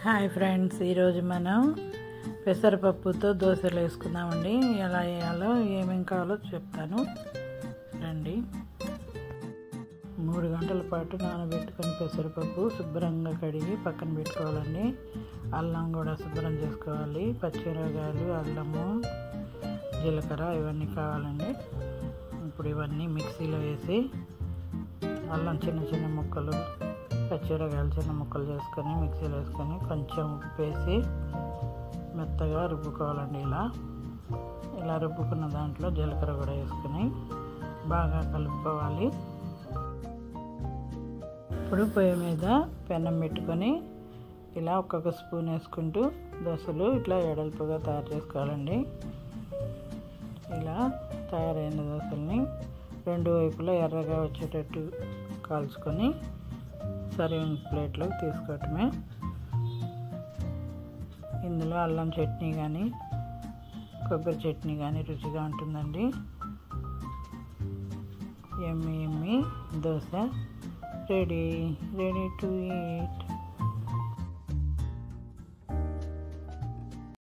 Hi friends, ఈరోజు మనం పెసరపప్పుతో దోశలు వేసుకుందామండి. ఎలా వేయాలో ఏమేమి కావాలో చెప్తాను రండి. 3 గంటల పాటు నానబెట్టుకొని పెసరపప్పు శుభ్రంగా కడిగి పక్కన పెట్టుకోవాలండి. అల్లం కూడా శుభ్రం చేసుకోవాలి. పచ్చిమిరపకాయలు, అల్లము, జీలకర్ర ఇవన్నీ కావాలండి. ఇప్పుడు ఇవన్నీ మిక్సీలో వేసి అల్లం చిన్న చిన్న ముక్కలు, పచ్చిమిరపకాయలు చిన్న ముక్కలు చేసుకొని మిక్సీలో వేసుకొని కొంచెం ఉప్పు వేసి మెత్తగా రుబ్బుకోవాలండి. ఇలా రుబ్బుకున్న దాంట్లో జీలకర్ర కూడా వేసుకొని బాగా కలుపుకోవాలి. ఇప్పుడు పొయ్యి మీద పెనం పెట్టుకొని ఇలా ఒక్కొక్క స్పూన్ వేసుకుంటూ దోశలు ఇట్లా ఎడల్పుగా తయారు చేసుకోవాలండి. ఇలా తయారైన దోశల్ని 2 వైపులా ఎర్రగా వచ్చేటట్టు కాల్చుకొని సర్వింగ్ ప్లేట్లోకి తీసుకోవటమే. ఇందులో అల్లం చట్నీ కానీ కొబ్బరి చట్నీ కానీ రుచిగా ఉంటుందండి. యమ్మీ దోశ రెడీ టు ఈట్.